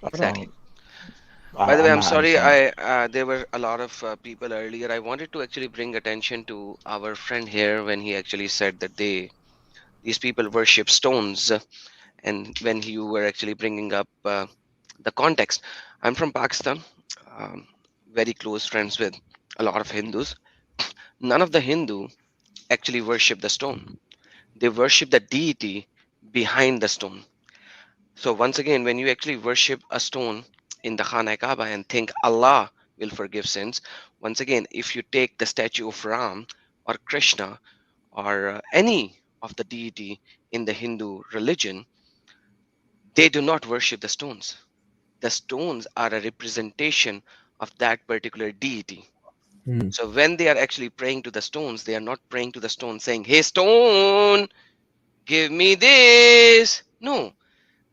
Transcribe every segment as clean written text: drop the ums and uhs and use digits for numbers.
Hold Exactly. on. By the way, I'm I'm not sorry. understanding. I There were a lot of people earlier. I wanted to actually bring attention to our friend here when he actually said that these people worship stones, and when you were actually bringing up the context. I'm from Pakistan. Um, very close friends with a lot of Hindus. None of the Hindu actually worship the stone. They worship the deity behind the stone. So once again, when you actually worship a stone in the Khana Kaaba and think Allah will forgive sins, once again, if you take the statue of Ram or Krishna or any of the deity in the Hindu religion, they do not worship the stones. The stones are a representation of that particular deity. Hmm. So when they are actually praying to the stones, they are not praying to the stone saying, "Hey stone, give me this." No,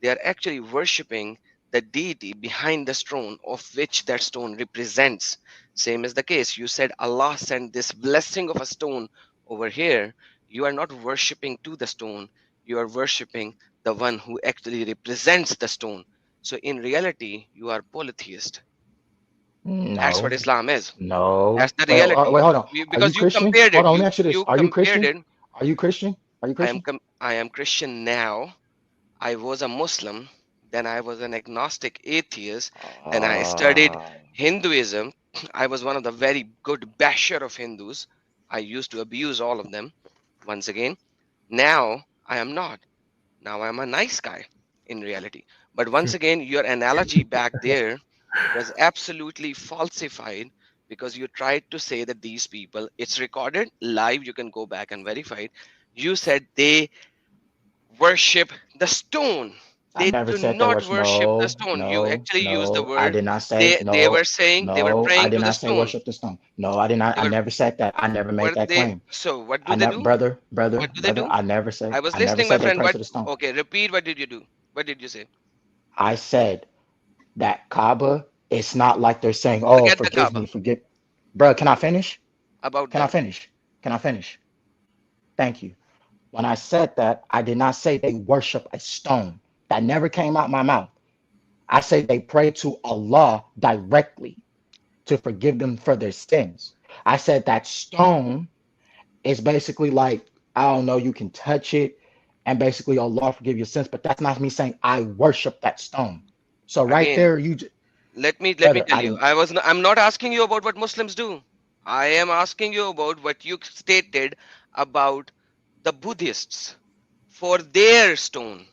they are actually worshipping the deity behind the stone of which that stone represents. Same as the case, you said Allah sent this blessing of a stone over here. You are not worshipping to the stone, you are worshipping the one who actually represents the stone. So in reality, you are polytheist. That's what No, Islam is. no. That's the Wait, reality. hold on. Are you Because you Christian? compared Hold it. on, let me You ask you this. you Are you compared Christian? it. Are you Christian? Are you Christian? I am Christian now. I was a Muslim, then I was an agnostic atheist, then I studied Uh, Hinduism. I was one of the very good basher of Hindus. I used to abuse all of them. Once again, now I am not. Now I'm a nice guy in reality. But once again, your analogy back there was absolutely falsified because you tried to say that these people, it's recorded live, you can go back and verify it. You said they worship the stone. I They never do said that not word. worship the No, stone. You no, actually used the no. I word. did not say They no, were saying they were no. I praying did to the not say stone. worship the stone. No, I did not. They I were never said that. I never made were that they claim. so what do I they never, do? What do they brother. do? I never said. I was I never listening, my said they friend. pray What to the stone. okay, repeat what did you do? What did you say? I said that Kaaba. It's not like they're saying, "Oh, Forget the forgive Kaaba. me, forgive." Bro, can I finish? About Can I that. finish? Can I finish? Thank you. When I said that, I did not say they worship a stone. That never came out my mouth. I say they pray to Allah directly to forgive them for their sins. I said that stone is basically like, I don't know, you can touch it and basically Allah forgive your sins, but that's not me saying I worship that stone. So right Again, there, let me brother, tell you. I'm not asking you about what Muslims do. I am asking you about what you stated about the Buddhists for their stone.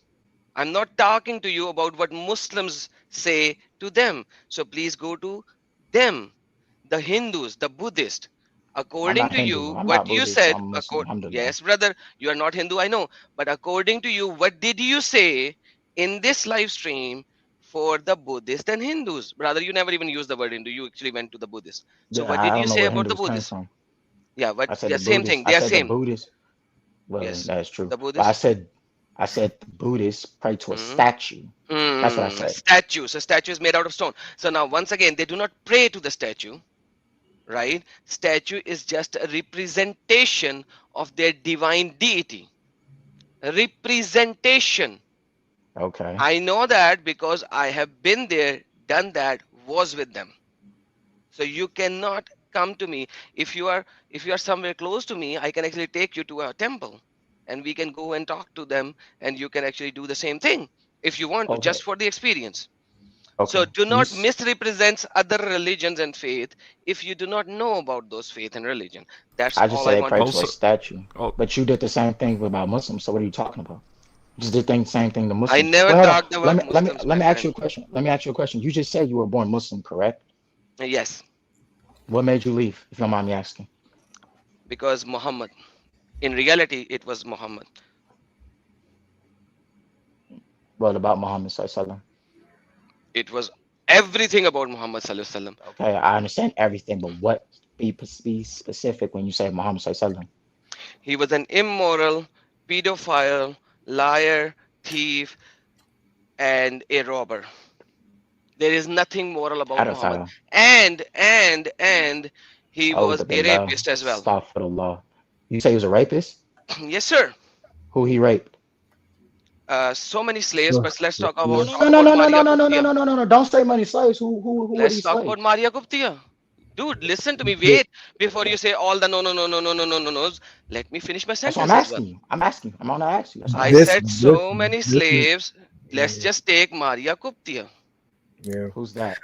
I'm not talking to you about what Muslims say to them. So please go to them, the Hindus, the Buddhists. I'm According not to Hindu. you, I'm what not you Buddhist. said, I'm Muslim. Alhamdulillah. yes, brother, you are not Hindu, I know. But according to you, what did you say in this live stream for the Buddhists and Hindus? Brother, you never even used the word Hindu. You actually went to the Buddhists. So Yeah, what did I you don't know say where about the Hindus came Buddhists? from. Yeah, what? I said Yeah, the same Buddhists. thing. I They are said the same. Buddhists. Well, Yes, that's true. the But Buddhists. I said the Buddhists pray to a Hmm. statue. That's what I said. Statues. A statue is made out of stone. So now, once again, they do not pray to the statue, right? Statue is just a representation of their divine deity. Representation. Okay. I know that because I have been there, done that, was with them. So you cannot come to me if you are somewhere close to me. I can actually take you to a temple, and we can go and talk to them, and you can actually do the same thing if you want to, Okay. just for the experience. So Okay. do not misrepresent other religions and faith if you do not know about those faith and religion. That's I just all said I they pray wanted to to a say. Also, statue. oh, But you did the same thing about Muslims. So what are you talking about? You just did the same thing to I Muslims. never Well, hold on. talked about Muslims, Let my me ask you friend. a question. Let me ask you a question. You just said you were born Muslim, correct? Yes, What made you leave, if you don't mind me asking? because Muhammad. In reality, it was Muhammad. What about Muhammad Sallallahu? It was everything about Muhammad Sallallahu Alaihi Wasallam. Okay, I understand everything, but what be specific when you say Muhammad Sallallahu? He was an immoral, pedophile, liar, thief, and a robber. There is nothing moral about Muhammad. Pedophile. And he A'udhu was a billah. rapist as well. Astaghfirullah. You say he was a rapist? Yes, sir. Who he raped? so many slaves, So, but let's talk No, about no, no, no, about no, no, Maria no, no, no, no, Koptia. no, no, no, no. Don't say money slaves. Who are Let's these talk about slaves? Maria Koptia. Dude, listen to me. yeah, Wait before you say all the no, no, no, no, no, no, no, no, no's. Let me finish my That's what I'm sentence as well. asking you. I'm asking you. I'm gonna ask you. That's what I'm I asking this, you. said this, so many this is, slaves. Let's yeah, just take Maria Koptia. yeah. Who's that?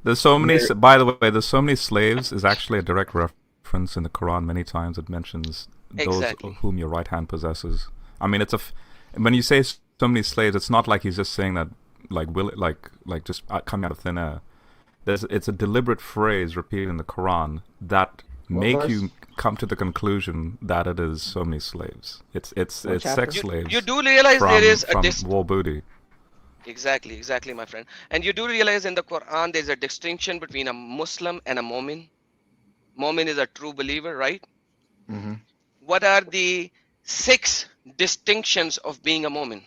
There's so many. Mary, By the way, there's so many slaves is actually a direct reference in the Quran. Many times it mentions those Exactly. whom your right hand possesses. I mean, when you say so many slaves, it's not like he's just saying that like just coming out of thin air. It's a deliberate phrase repeated in the Quran that What make verse? you come to the conclusion that it is so many slaves. What It's sex chapter? You slaves do realize there is a from war booty. exactly, my friend. And you do realize in the Quran there's a distinction between a Muslim and a Mu'min. Mu'min is a true believer, right? Mm-hmm. What are the six distinctions of being a Mu'min?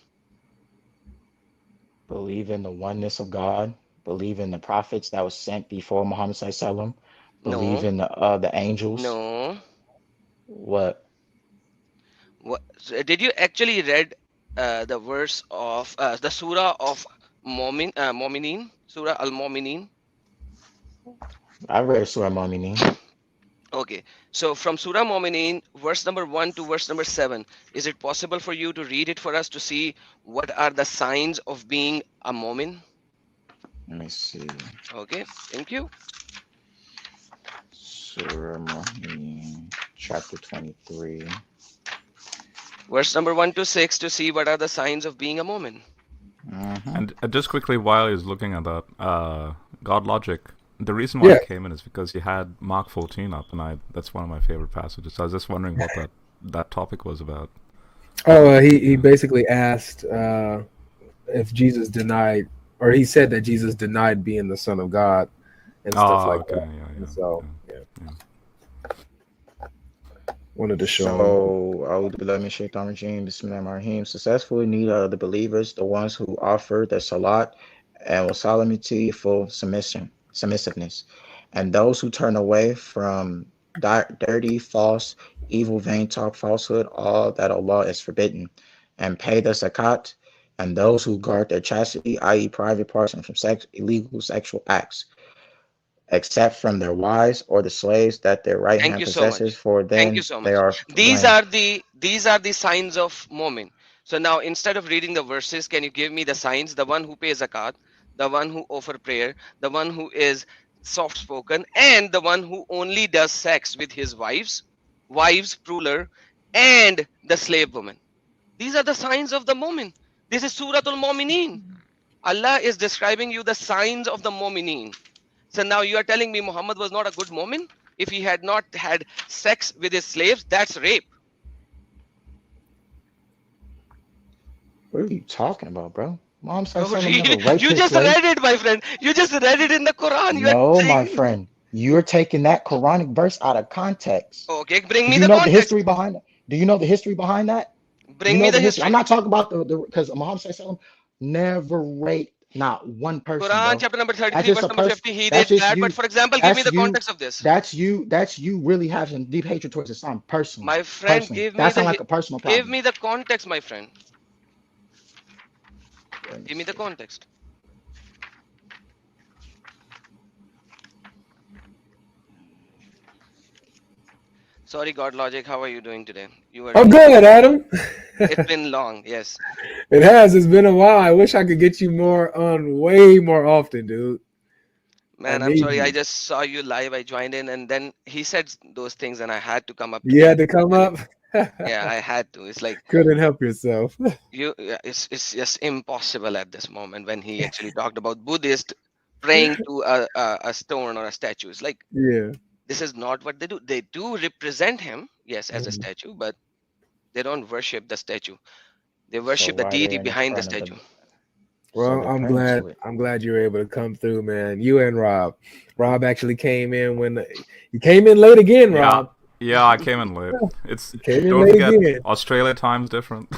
Believe in the oneness of God. Believe in the prophets that was sent before Muhammad Sallallahu. Believe No, in the angels. no. What? What, so did you actually read the verse of the surah of Mu'minin, Surah Al-Mu'minin? I read Surah Mu'mineen. Okay, so from Surah Mu'minin, verse number 1 to verse number 7, is it possible for you to read it for us to see what are the signs of being a Mu'min? Let me see. Okay, thank you. Surah Mu'mineen, chapter 23. Verse number 1 to 6 to see what are the signs of being a Mu'min. Mm-hmm. And just quickly, while he's looking at that, God Logic. The reason why I yeah. came in is because you had Mark 14 up, and that's one of my favorite passages. So I was just wondering what that topic was about. Oh, he Yeah. basically asked if Jesus denied, or he said that Jesus denied being the Son of God and stuff Oh, like okay, that. yeah, And yeah, so, yeah, yeah, yeah. wanted to show him. So, A'udhu Billahi Minash Shaitanir Rajeem, Bismillahirrahmanirrahim. Successful in need of the believers, the ones who offer the salat and with solemnity full submissiveness, and those who turn away from dirty, false, evil, vain talk, falsehood, all that Allah is forbidden, and pay the zakat, and those who guard their chastity, i.e., private parts, and from illegal sexual acts, except from their wives or the slaves that their right Thank hand you so possesses, much. for Thank you then so they much. are These blamed. are the signs of Mu'min. So now instead of reading the verses, can you give me the signs? The one who pays zakat, the one who offer prayer, the one who is soft spoken, and the one who only does sex with his wives plural, and the slave woman. These are the signs of the Mu'min. This is Suratul Mu'mineen. Allah is describing you the signs of the Mu'mineen. So now you are telling me Muhammad was not a good Mu'min? If he had not had sex with his slaves, that's rape. What are you talking about, bro? Mom Bro, Sallam never really? raped You his just slave. read it, my friend. You just read it in the Quran. You are No, my saying, friend. You're taking that Quranic verse out of context. okay, bring Do me you the know the context. history behind it? Do you know the history behind that? Do you Bring me know the the history? I'm history. not talking about the because Muhammad Sallam never raped not one person, Quran bro. chapter number That's 33, just verse a number person. 50, he That's did just that. But you. for example, give me That's the you. context of this. That's you. That's you really having deep hatred towards Islam personally. My friend, Personally. That sounds like a personal give problem. me the context, my friend. Let me Give me the see. context. Sorry, God Logic, how are you doing today? You were I'm really good, quiet. Adam. It's been long, yes. It has. It's been a while. I wish I could get you more on way more often, dude. I Man, I'm need sorry. I you. just saw you live. I joined in, and then he said those things, and I had to come up You today. had to come And up. yeah, I had to. It's like Couldn't help yourself. yeah, it's just impossible at this moment when he actually talked about Buddhist praying to a stone or a statue. It's like Yeah. this is not what they do. They do represent him, yes, as a Mhm. statue, but they don't worship the statue. They So worship the why they deity in the behind the front of the statue. so Well, they're praying to it. I'm glad you were able to come through, man. You and Rob. Rob actually came in when you came in late again, Yeah, Rob. yeah, I came in late. It's You came in don't late forget again. Australia time's different.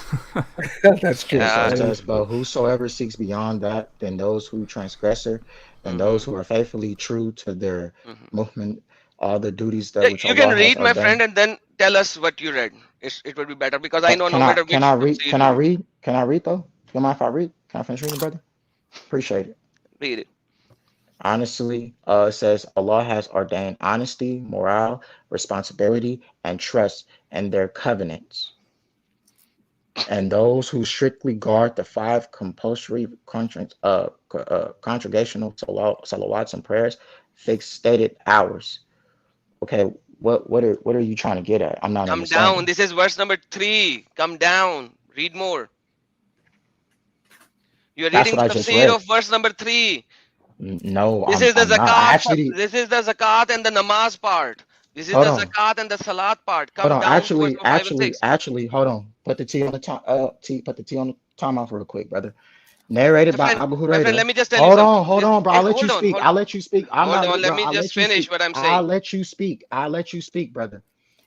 That's true. It Yeah. tells That is us, but true. whosoever seeks beyond that, then those who transgressor, and Mm-hmm, those who are faithfully true to their mm-hmm. movement, all the duties Yeah, that which you can Allah has read, my friend, ordained. and then tell us what you read. It would be better because I know Can no I matter can which I read? tafsir Can I you read? Can I read though? You mind if I read? Can I finish reading, brother? Appreciate it. read it. Honestly, it says Allah has ordained honesty, morale, responsibility, and trust in their covenants. And those who strictly guard the five compulsory congregational salawats and prayers, fixed stated hours. Okay, what are you trying to get at? I'm not Come down. understanding. This is verse number 3. Come down. Read more. You are That's reading what the I just tafsir read. of verse number 3. No, This I'm is the I'm not. I zakat. actually This is the zakat and the namaz part. This is hold the on. zakat and the salat part. Hold Come on. down to verse Actually, number 5 and actually, 6. actually, hold on. Put the T on the time. Put the T on the timeout real quick, brother. Narrated by Abu My friend, Huraira. let me just tell you something. Hold on, bro. I'll let you Hold on, speak. hold I'll on. let you speak. I'm Hold not, on. Let bro. me I'll just let you finish speak. what I'm I'll saying. let you speak. I'll let you speak, brother.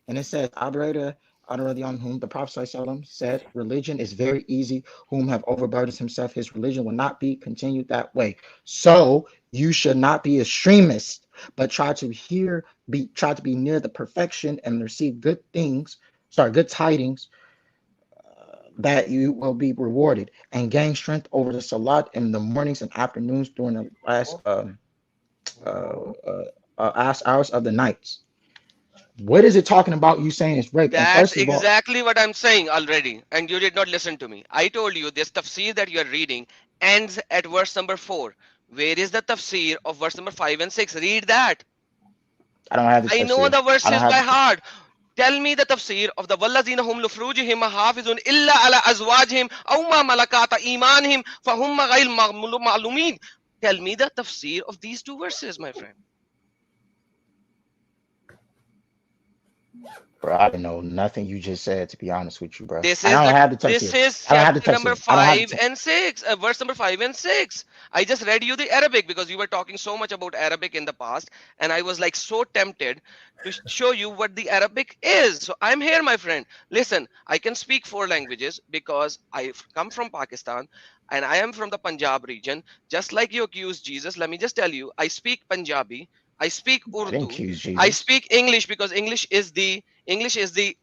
And it says, Abu Huraira, on whom the Prophet ﷺ said, religion is very easy. Whom have overburdened himself, his religion will not be continued that way. So you should not be extremist, but try to be near the perfection and receive good things. Sorry, good tidings that you will be rewarded and gain strength over the salat in the mornings and afternoons during the uh, uh, last hours of the nights. What is it talking about? You saying it's rape? And That's first of all, exactly what I'm saying already. And you did not listen to me. I told you this tafsir that you are reading ends at verse number 4. Where is the tafsir of verse number 5 and 6? Read that. I don't have the I know tafsir. the I don't verses have by the tafsir. heart. Tell me the tafsir of the wallazina hum lufrujihim hafizun illa ala azwajihim aw ma malakata imanihim fahum ghayr ma'lumin. Tell me the tafsir of these two verses, my friend. Bro, I didn't know nothing you just said. To be honest with you, bro, This I is don't the have the this tafsir. is I don't have the chapter number tafsir. I don't have the 5 and 6, verse number 5 and 6. I just read you the Arabic because you were talking so much about Arabic in the past, and I was like so tempted to show you what the Arabic is. So I'm here, my friend. Listen, I can speak 4 languages because I come from Pakistan and I am from the Punjab region. Just like you accused Jesus, let me just tell you, I speak Punjabi, I speak I didn't Urdu, accuse I Jesus. speak English because English is the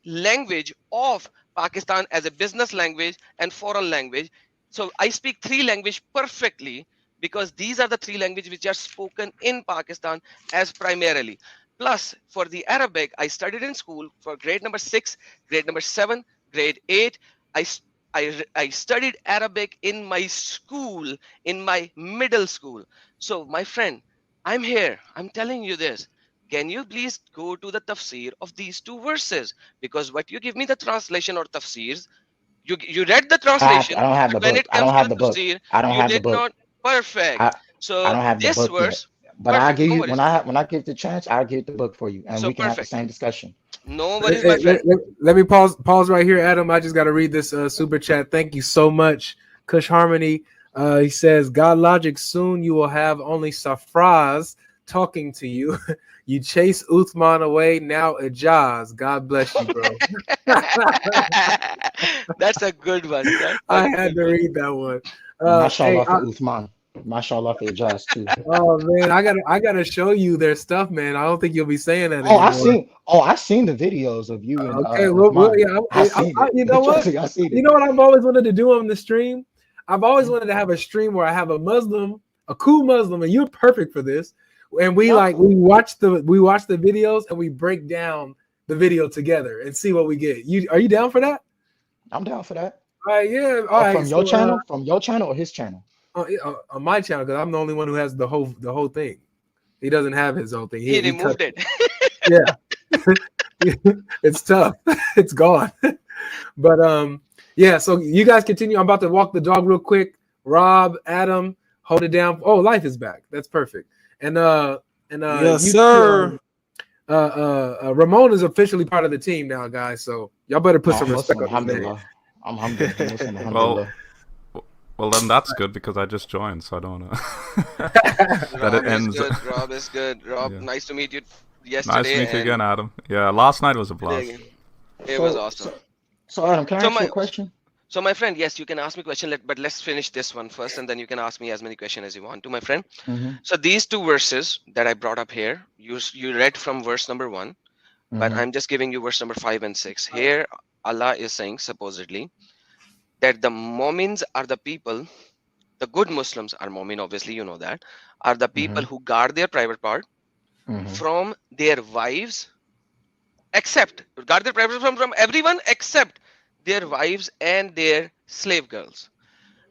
language of Pakistan as a business language and foreign language. So I speak 3 languages perfectly because these are the 3 languages which are spoken in Pakistan as primarily. Plus, for the Arabic, I studied in school for grade number 6, grade number 7, grade 8. I, I studied Arabic in my school, in my middle school. So, my friend, I'm here. I'm telling you this. Can you please go to the tafsir of these two verses? Because what you give me the translation or tafsirs, you read the I translation, don't have but the when book. it I comes don't to have the the book. tafsir, I don't you have the did book. not perfect. I I So don't have the this book yet. verse, But I perfect. give No you worries. when I give the chance, I'll give the book for you, and So we can have the perfect. same discussion. No worries, my Let, friend. let- let- let me pause right here, Adam. I just got to read this super chat. Thank you so much, Kush Harmony. He says, "God logic, soon you will have only Safraz talking to you. You chase Uthman away, now Ijaz. God bless you, bro." That's a good one. That's a I had good to one. read that one. Hey, Mashallah for Uthman. Mashallah for Ijaz too. oh man, I gotta show you their stuff, man. I don't think you'll be saying that Oh, I anymore. seen. Oh, I seen the videos of you and Okay, well, Uthman. yeah, I seen it. you know Trust what? me, I seen You it. know what I've always wanted to do on the stream? I've always Mhm. wanted to have a stream where I have a Muslim, a cool Muslim, and you're perfect for this. And we Y'all like cool. we watch the videos and we break down the video together and see what we get. You are you down for that? I'm down for that. All right, yeah. All right. So From your channel or his channel. yeah, on my channel because I'm the only one who has the whole thing. He doesn't have his own thing. He He cut. removed it. Yeah, it's tough. It's gone. But yeah. So you guys continue. I'm about to walk the dog real quick. Rob, Adam, hold it down. Oh, life is back. That's perfect. And Yes, you sir. Ramon is officially part of the team now, guys. So y'all better put Oh, some I'm respect Muslim. on his name. Alhamdulillah. I'm humble. I'm Muslim. Well, Alhamdulillah. well then that's good because I just joined, so I don't know that it Rob is ends. good. Rob is good. Rob, Yeah. nice to meet you Nice to yesterday meet you and again, Adam. Yeah, last night was a today blast. again. It was So awesome. so so Adam, can I So ask you my a question? So my friend, yes, you can ask me question, but let's finish this one first, and then you can ask me as many questions as you want to, my friend. Mm-hmm. So these two verses that I brought up here, you read from verse number 1, but Mm-hmm. I'm just giving you verse number 5 and 6. Here, Allah is saying supposedly that the Momins are the people, the good Muslims are Momin, obviously you know that, are the people Mm-hmm. who guard their private part Mm-hmm. from their wives, except guard their private from everyone except their wives and their slave girls.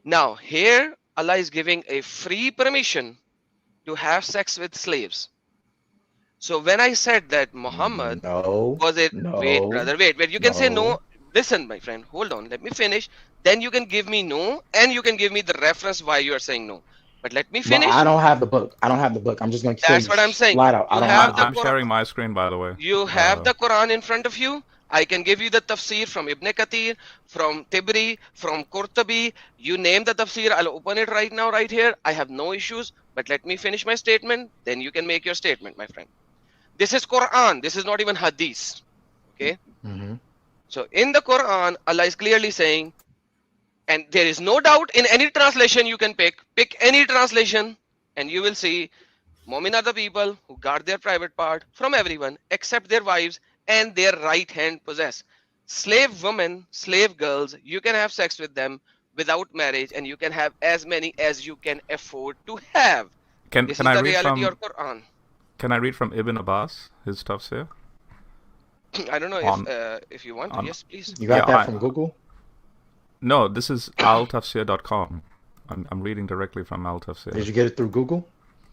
Now, here Allah is giving a free permission to have sex with slaves. So when I said that Muhammad No, was it, wait, no, brother, wait, you can say no. no. Listen, my friend, hold on, let me finish. Then you can give me no, and you can give me the reference why you are saying no. But let me But I finish. don't have the book. I don't have the book. I'm just gonna tell That's you what I'm saying. flat out. I You don't have have the the I'm book. Quran. sharing my screen, by the way. You have Uh, the Quran in front of you. I can give you the tafsir from Ibn Kathir, from Tibri, from Qurtubi. You name the tafsir. I'll open it right now, right here. I have no issues. But let me finish my statement. Then you can make your statement, my friend. This is Quran. This is not even Hadith. Okay. Mm-hmm. So in the Quran, Allah is clearly saying, and there is no doubt in any translation you can pick any translation, and you will see Momin are the people who guard their private part from everyone except their wives and their right hand possess. Slave women, slave girls, you can have sex with them without marriage, and you can have as many as you can afford to have. can This can is I the read reality from of Quran. can I read from Ibn Abbas his stuff here I don't know on if you want to. on Yes, please. You yeah got that I from Google? no, this is altafsir.com. I'm reading directly from Did altafsir. you get it through Google?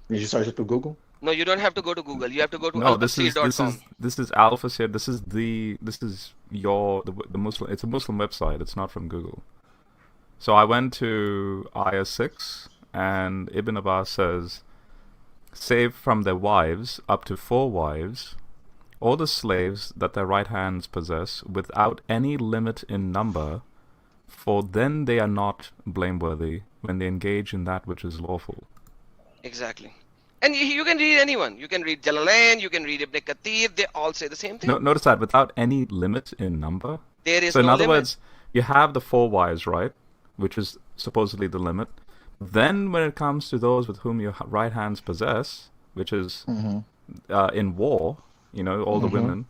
Did you search it through Google? No, you don't have to go to Google. You have to go to No, this is this altafsir.com. is this is Alphasir. This is your the Muslim. It's a Muslim website. It's not from Google. So I went to ayah 6, and Ibn Abbas says, save from their wives up to 4 wives, or the slaves that their right hands possess, without any limit in number, for then they are not blameworthy when they engage in that which is lawful. Exactly. And you can read anyone. You can read Jalalain, you can read Ibn Kathir. They all say the same thing. No, notice that without any limit in number. There is So in no other limit. words, you have the 4 wives, right? Which is supposedly the limit. Then when it comes to those with whom your right hands possess, which is Mm-hmm. in war, all the Mm-hmm. women,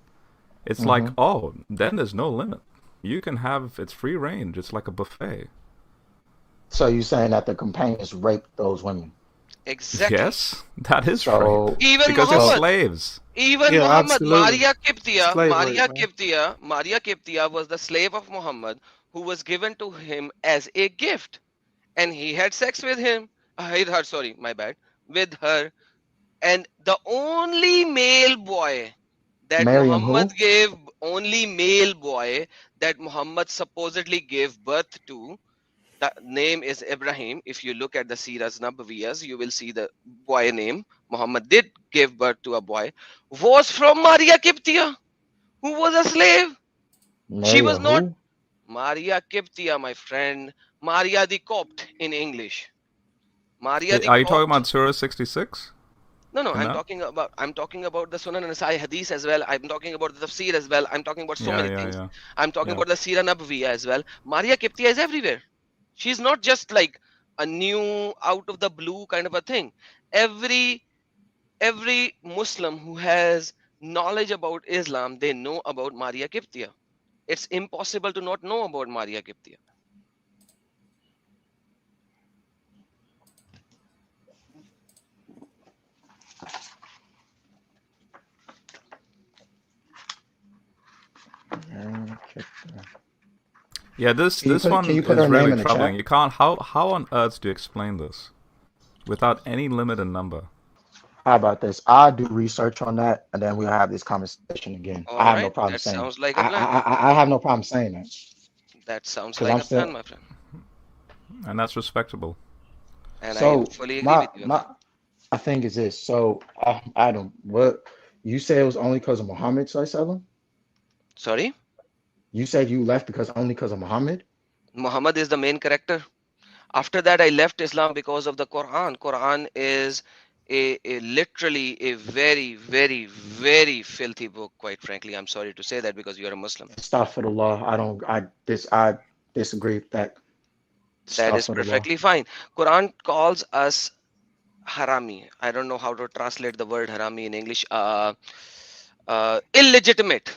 it's like, Mm-hmm. oh, then there's no limit. You can have, it's free range. It's like a buffet. So you saying that the companions raped those women? Exactly. Yes, that is rape. So Even Because they're so Muhammad. slaves. Even Yeah, Muhammad. absolutely. Maria Kiptia. Slave Maria rape, man. Kiptia. Maria Kiptia was the slave of Muhammad who was given to him as a gift. And he had sex with him. With her, sorry, my bad. With her. And the only male boy that Miriam Muhammad who? gave, only male boy that Muhammad supposedly gave birth to, the name is Ibrahim. If you look at the Siras Nabawiyas, you will see the boy name. Muhammad did give birth to a boy, was from Maria Kiptia, who was a slave. She was Miriam not who? Maria Kiptia, my friend. Maria the Copt in English. Maria the Are you talking Copt. about Surah 66? No, In I'm that? talking about the Sunan and Nasai Hadith as well. I'm talking about the Tafsir as well. I'm talking about so Yeah, many yeah, things. yeah. I'm talking Yeah. about the Sira Nabawiyya as well. Maria Kiptia is everywhere. She's not just like a new out of the blue kind of a thing. Every Muslim who has knowledge about Islam, they know about Maria Kiptia. It's impossible to not know about Maria Kiptia. Yeah, this Can you this put one Can you put is her name really in the troubling. chat? You can't. How on earth do you explain this without any limit in number? How about this? I'll do research on that, and then we'll have this conversation again. I All have no right, problem that saying it. sounds like a plan. I have no problem saying that That sounds because like I'm a plan, still. my friend. And that's respectable. And I So fully agree my with you on my that. I think is this. So Adam, what you said it was only because of Muhammad Sallallahu. Sorry? You said you left because only because of Muhammad. Muhammad is the main character. After that, I left Islam because of the Quran. Quran is a literally a very, very, very filthy book, quite frankly. I'm sorry to say that because you're a Muslim. Astaghfirullah. I don't. I disagree with that That is stuff of the law. perfectly fine. Quran calls us harami. I don't know how to translate the word harami in English. Illegitimate.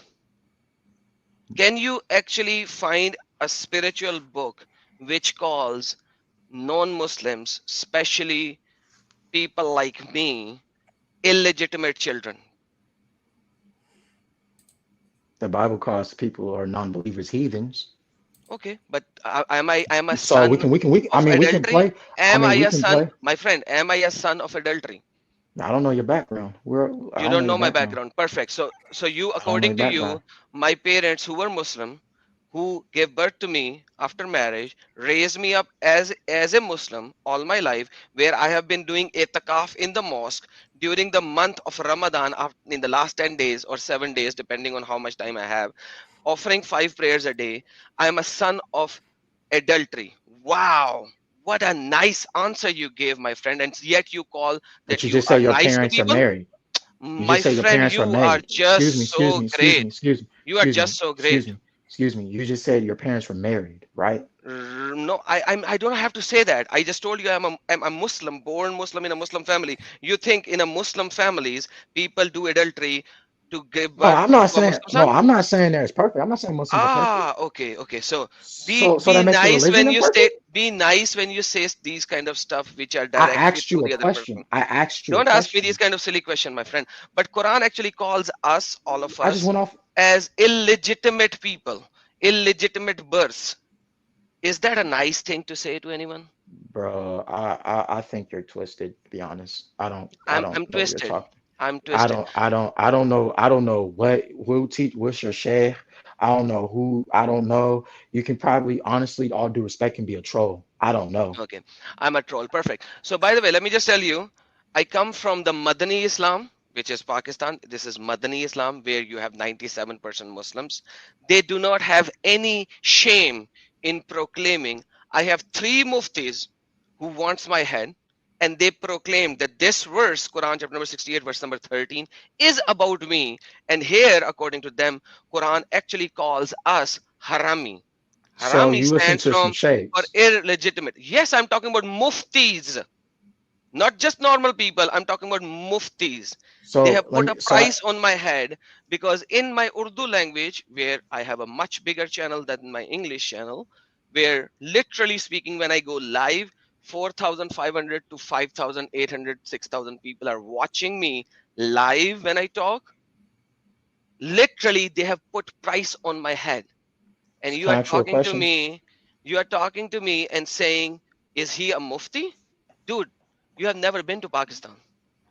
Can you actually find a spiritual book which calls non-Muslims, especially people like me, illegitimate children? The Bible calls people who are non-believers heathens. Okay, but am a So son I of mean we can adultery? play. I Am mean I we a can son, play. my friend? Am I a son of adultery? I don't know your background. I You don't know don't your know my background. background. Perfect. So you, I don't know according your to you, background. my parents who were Muslim, who gave birth to me after marriage, raised me up as a Muslim all my life, where I have been doing itikaf in the mosque during the month of Ramadan in the last 10 days or 7 days, depending on how much time I have, offering 5 prayers a day. I am a son of adultery. Wow. What a nice answer you gave, my friend. And yet you call But that you you just are say your nice to parents are people? married. You My just say your friend, parents were you are married. Excuse me, just excuse so me, excuse me, great. excuse me, You are excuse just me, so excuse great. me, excuse me. You just said your parents were married, right? No, I don't have to say that. I just told you I'm a Muslim, born Muslim in a Muslim family. You think in a Muslim families people do adultery to give No, birth I'm not to a saying Muslim no, son? I'm not saying that it's perfect. I'm not saying Muslims are perfect. Ah, okay. So So be that makes the nice religion when you say imperfect? these kind of stuff which are I directly asked to you a the other person. question. I asked you a Don't ask me these question. kind of silly question, my friend. But Quran actually calls us, all of I just us, went off, as illegitimate people, illegitimate births. Is that a nice thing to say to anyone? bro. I think you're twisted, to be honest. I don't I'm know what you're twisted. talking. I'm twisted. I don't know what who teach what's your sheikh. I don't know who I don't know. You can probably honestly, all due respect, can be a troll. I don't know. Okay, I'm a troll. Perfect. So, by the way, let me just tell you, I come from the Madani Islam, which is Pakistan. This is Madani Islam, where you have 97% Muslims. They do not have any shame in proclaiming. I have three muftis who wants my head, and they proclaim that this verse, Quran chapter number 68, verse number 13, is about me. And here, according to them, Quran actually calls us harami. So Harami you listen stands to some from for sheikhs. illegitimate. Yes, I'm talking about muftis, not just normal people. I'm talking about muftis. They So have let put a me. So I, price on my head because in my Urdu language, where I have a much bigger channel than my English channel, where literally speaking, when I go live, 4,500 to 5,800, 6,000 people are watching me live when I talk. Literally, they have put price on my head, and can I ask you a question? you are talking to me and saying, is he a mufti? Dude, you have never been to Pakistan.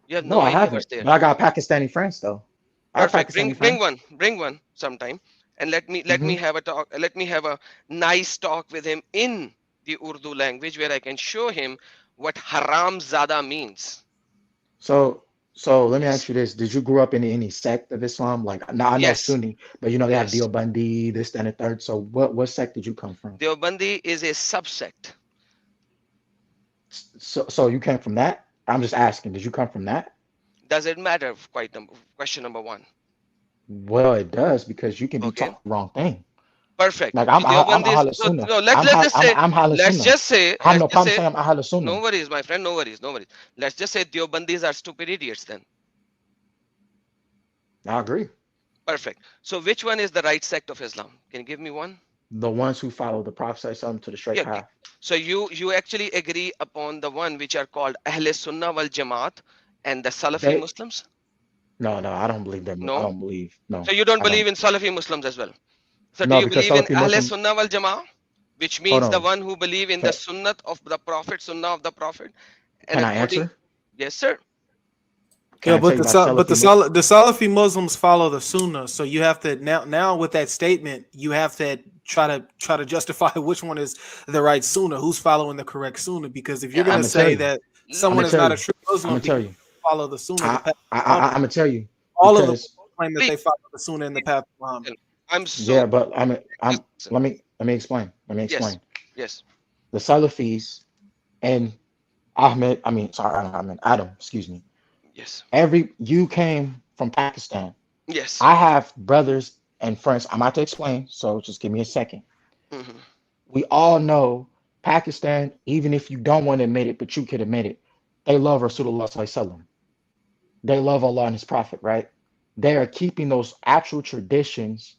You have No, no I idea haven't. what's there. But I got Pakistani friends though. I have Perfect. Pakistani Bring friends. one. Bring one sometime, and let me Hmm. have a talk. Let me have a nice talk with him in the Urdu language where I can show him what haram zada means. So, so let me Yes. ask you this: did you grow up in any sect of Islam? Like, now I know Yes. Sunni, but you know they have Yes. Deobandi, this, that, and the third. So, what sect did you come from? Deobandi is a subsect. So you came from that? I'm just asking, did you come from that? Does it matter? Question number one. Well, it does because you can be Okay. taught the wrong thing. Perfect. Like The I'm Deobandis. Ahl So, Sunnah. no, let's just say, I'm Ahl let's Sunnah. just say, I have let's no just problem say, saying I'm Ahl no Sunnah. worries, my friend, no worries, no worries. Let's just say Deobandis are stupid idiots then. I agree. Perfect. So which one is the right sect of Islam? Can you give me one? The ones who follow the Prophet ﷺ to the straight Yeah. Okay. path. So you actually agree upon the one which are called Ahl Sunnah wal Jamaat and the Salafi They Muslims? no, I don't believe them. I No. don't believe. So No, you don't I don't. believe in Salafi Muslims as well. So do No, you because believe in Salafi Ahl Muslim. Sunnah wal Jamaat, which Hold means the on. one who believe in the Can, Sunnat of the Prophet, Sunnah of the Prophet, and can I according, answer? yes, sir. Can Yeah, I tell but you about Salafi? The Salafi Muslims follow the Sunnah, so you have to now with that statement, you have to try to justify which one is the right Sunnah, who's following the correct Sunnah. Because if you're Yeah, gonna I'm gonna tell say you. that I'm someone gonna is tell not a you. true I'm Muslim gonna because tell they you. follow the Sunnah, the I path I, of Muhammad, I'm gonna tell you all of the because Muslims claim that please, they follow the Sunnah and the please, path of Muhammad. I'm so yeah, but just I'm listen. let me explain. Let me Yes, explain. yes, The Salafis and Ahmed, I mean, sorry, Ahmed, Adam, excuse me. yes, You came from Pakistan. yes. I have brothers and friends. I'm about to explain, so just give me a second. Hmm. We all know Pakistan, even if you don't want to admit it, but you could admit it, they love Rasulullah Sallallahu Alaihi Wasallam. They love Allah and His Prophet, right? They are keeping those actual traditions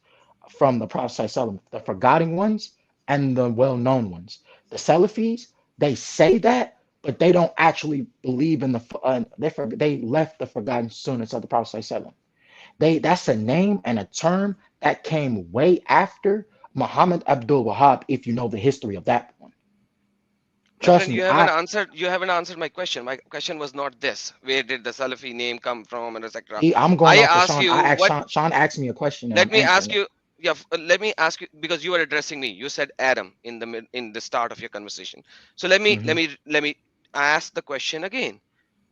from the Prophet Sallallahu Alaihi Wasallam, the forgotten ones and the well-known ones. The Salafis, they say that, but they don't actually believe in they left the forgotten sunnahs of the Prophet Sallallahu Alaihi Wasallam. That's a name and a term that came way after Muhammad Abdul Wahab, if you know the history of that one. My Trust friend, me, you haven't answered. You haven't answered my question. My question was not this. Where did the Salafi name come from, and etc. I'm going I off of ask Sean. you I asked what. Sean asked me a question and Let I'm me answering ask it. you. Yeah, let me ask you because you are addressing me. You said Adam in the in the start of your conversation. So Hmm let me ask the question again.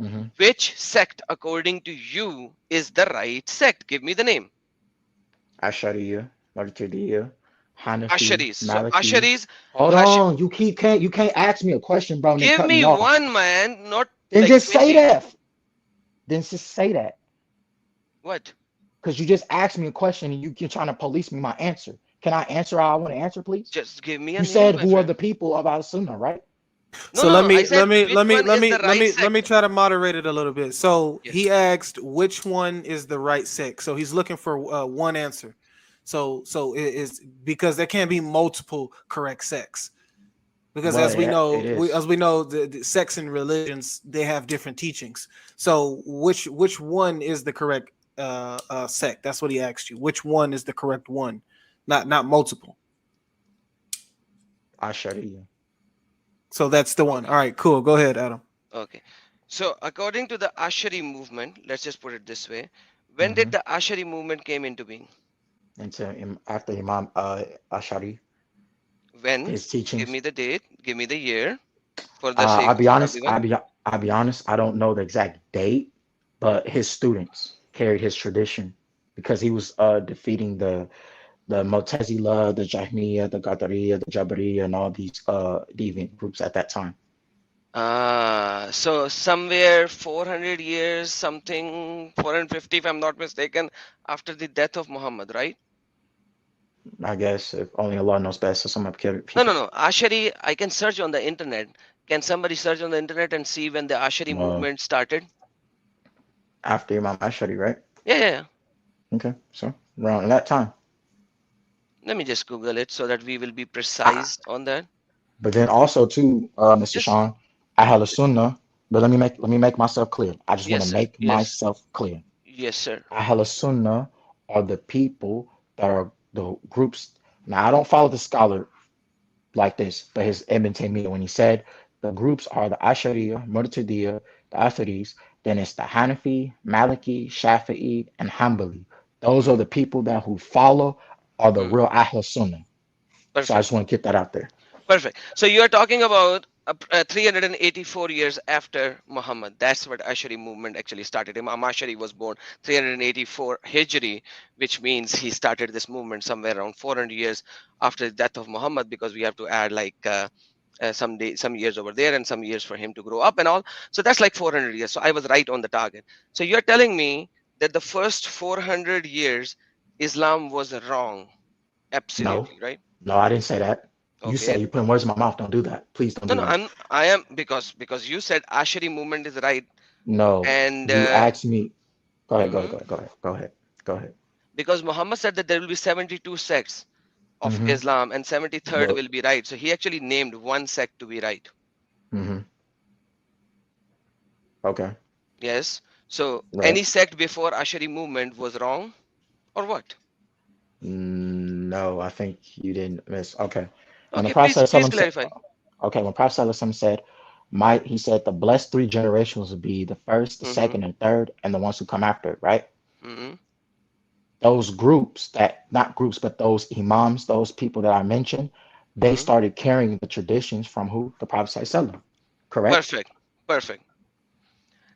hmm Which sect, according to you, is the right sect? Give me the name. Ashariya, Murtadiyya, Hanafi, Asharis. So Maliki. Asharis, Hold Hash. on, you can't ask me a question, bro, and then Give cut me me off. one, man, not Then like just say 20. that. Then just say that. What? Because you just asked me a question and you're trying to police me my answer. Can I answer how I want to answer, please? Just give me a You name, said my who are friend. the people of Al Sunnah, right? No, So no, let no. I me said let me which let me one let is me the let right me let sect? me try to moderate it a little bit. So Yes. he asked which one is the right sect. So he's looking for one answer. So it is because there can't be multiple correct sects. Because Well, yeah, it is. as we know, the sects and religions they have different teachings. So which one is the correct sect? That's what he asked you. Which one is the correct one? Not multiple. Ashariya. So that's the one. Okay. All right, cool. Go ahead, Adam. Okay. So according to the Ashari movement, let's just put it this way. When Mm-hmm. did the Ashari movement came into being? After Imam Ashari, When? his Give teachings. me the date. Give me the year for the sake I'll of be honest. everyone. I'll be honest. I don't know the exact date, but his students carried his tradition because he was defeating the Mu'tazila, the Jahmiya, the Qadariya, the Jabariya, and all these deviant groups at that time. So somewhere 400 years, something 450, if I'm not mistaken, after the death of Muhammad, right? I guess if only Allah knows best. So some of No, people, no, no. Ashari, I can search on the internet. Can somebody search on the internet and see when the Ashari uh, movement started? after Imam Ashari, right? Yeah, yeah, yeah. Okay, so around that time. Let me just Google it so that we will be I, precise on that. but then also too, Mr. Just, Sean, Ahl Sunnah. But let me make myself clear. I just want yes, to sir. make Yes, myself clear. yes, sir. Ahl Sunnah are the people that are the groups. Now I don't follow the scholar like this, but his Ibn Taymiyyah when he said the groups are the Ashariya, Murtadiyya, the Atharis, then it's the Hanafi, Maliki, Shafi'i, and Hanbali. Those are Hmm. the people that who follow are the Hmm. real Ahl Sunnah. So I Perfect. just want to get that out there. Perfect. So you are talking about 384 years after Muhammad. That's what Ashari movement actually started. Imam Ashari was born 384 Hijri, which means he started this movement somewhere around 400 years after the death of Muhammad, because we have to add like some years over there and some years for him to grow up and all. So that's like 400 years. So I was right on the target. So you're telling me that the first 400 years Islam was wrong. No, Absolutely, right? no, I didn't say that. You Okay. said you putting words in my mouth. Don't do that. Please don't No, do no, that. I am because you said Ashari movement is right, No, and you asked me. Go ahead, go ahead, mhm, go ahead, go ahead, go ahead, go ahead. because Muhammad said that there will be 72 sects of Mm-hmm. Islam and 73rd But will be right. So he actually named one sect to be right. mm-hmm. Okay, Yes. So right. any sect before Ashari movement was wrong or what? No, I think you didn't miss. Okay. When the Okay, Prophet please ﷺ said, clarify. okay, when Prophet ﷺ said, he said the blessed three generations will be the first, the Mm-hmm. second, and third, and the ones who come after it, right? Mm-hmm. Those groups that, not groups, but those imams, those people that I mentioned, they Mm-hmm. started carrying the traditions from who? The Prophet ﷺ, correct? Perfect. Perfect.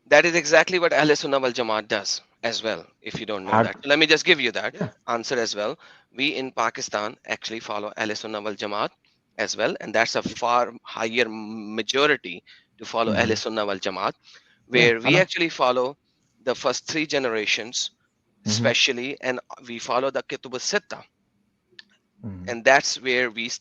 That is exactly what Ahl Sunnah wal Jamaat does as well, if you don't know I, that. So let me just give you that yeah, answer as well. We in Pakistan actually follow Ahl Sunnah wal Jamaat as well, and that's a far higher majority to follow hmm Ahl Sunnah wal Jamaat, yeah, where I we know. actually follow the first three generations, hmm especially, and we follow the Kutub Sitta, hmm and that's where we